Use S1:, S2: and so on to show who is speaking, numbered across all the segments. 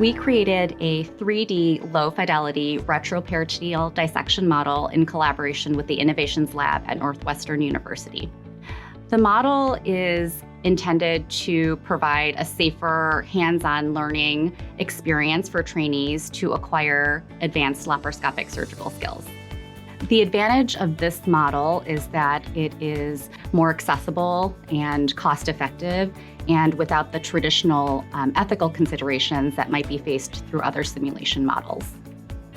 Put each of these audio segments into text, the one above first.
S1: We created a 3D low-fidelity retroperitoneal dissection model in collaboration with the Innovations Lab at Northwestern University. The model is intended to provide a safer hands-on learning experience for trainees to acquire advanced laparoscopic surgical skills. The advantage of this model is that it is more accessible and cost-effective and without the traditional ethical considerations that might be faced through other simulation models.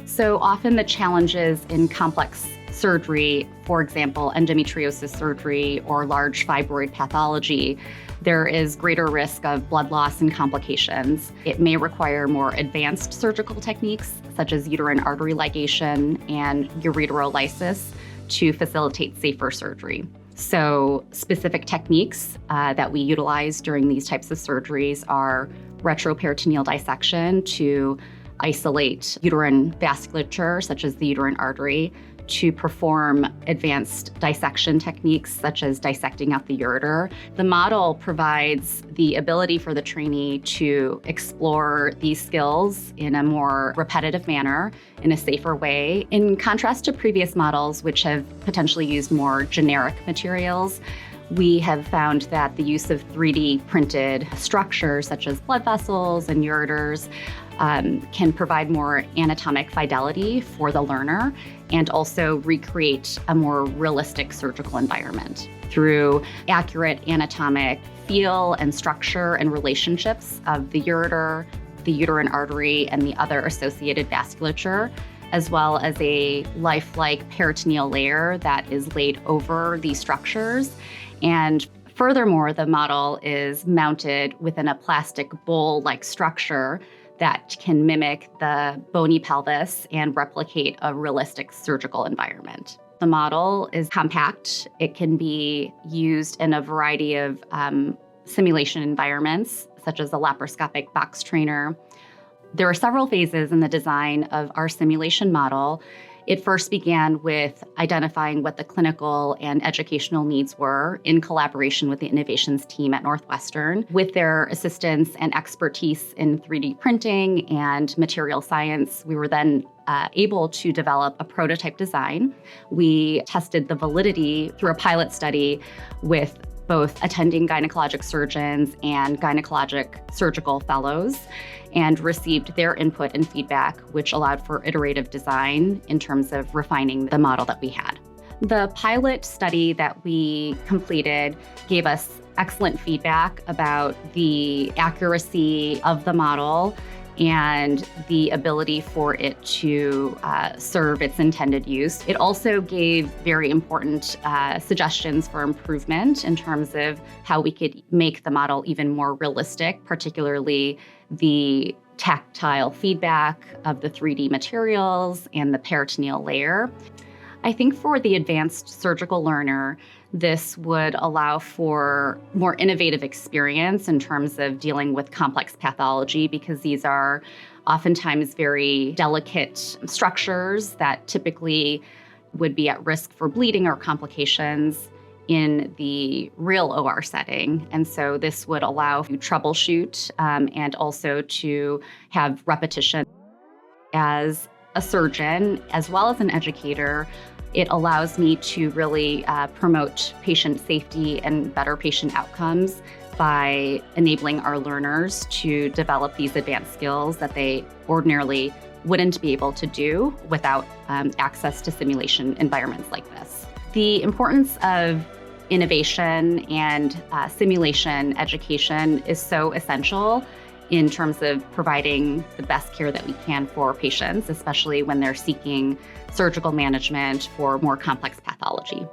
S1: So often the challenges in complex surgery, for example, endometriosis surgery or large fibroid pathology, there is greater risk of blood loss and complications. It may require more advanced surgical techniques, such as uterine artery ligation and ureterolysis, to facilitate safer surgery. So specific techniques that we utilize during these types of surgeries are retroperitoneal dissection to isolate uterine vasculature, such as the uterine artery, to perform advanced dissection techniques, such as dissecting out the ureter. The model provides the ability for the trainee to explore these skills in a more repetitive manner, in a safer way. In contrast to previous models, which have potentially used more generic materials, we have found that the use of 3D printed structures, such as blood vessels and ureters, can provide more anatomic fidelity for the learner and also recreate a more realistic surgical environment through accurate anatomic feel and structure and relationships of the ureter, the uterine artery, and the other associated vasculature, as well as a lifelike peritoneal layer that is laid over these structures. And furthermore, the model is mounted within a plastic bowl-like structure that can mimic the bony pelvis and replicate a realistic surgical environment. The model is compact. It can be used in a variety of simulation environments, such as a laparoscopic box trainer. There are several phases in the design of our simulation model. It first began with identifying what the clinical and educational needs were in collaboration with the innovations team at Northwestern. With their assistance and expertise in 3D printing and material science, we were then able to develop a prototype design. We tested the validity through a pilot study with both attending gynecologic surgeons and gynecologic surgical fellows, and received their input and feedback, which allowed for iterative design in terms of refining the model that we had. The pilot study that we completed gave us excellent feedback about the accuracy of the model and the ability for it to serve its intended use. It also gave very important suggestions for improvement in terms of how we could make the model even more realistic, particularly the tactile feedback of the 3D materials and the peritoneal layer. I think for the advanced surgical learner, this would allow for more innovative experience in terms of dealing with complex pathology, because these are oftentimes very delicate structures that typically would be at risk for bleeding or complications in the real OR setting. And so this would allow you to troubleshoot and also to have repetition. As a surgeon, as well as an educator, it allows me to really promote patient safety and better patient outcomes by enabling our learners to develop these advanced skills that they ordinarily wouldn't be able to do without access to simulation environments like this. The importance of innovation and simulation education is so essential in terms of providing the best care that we can for patients, especially when they're seeking surgical management for more complex pathology.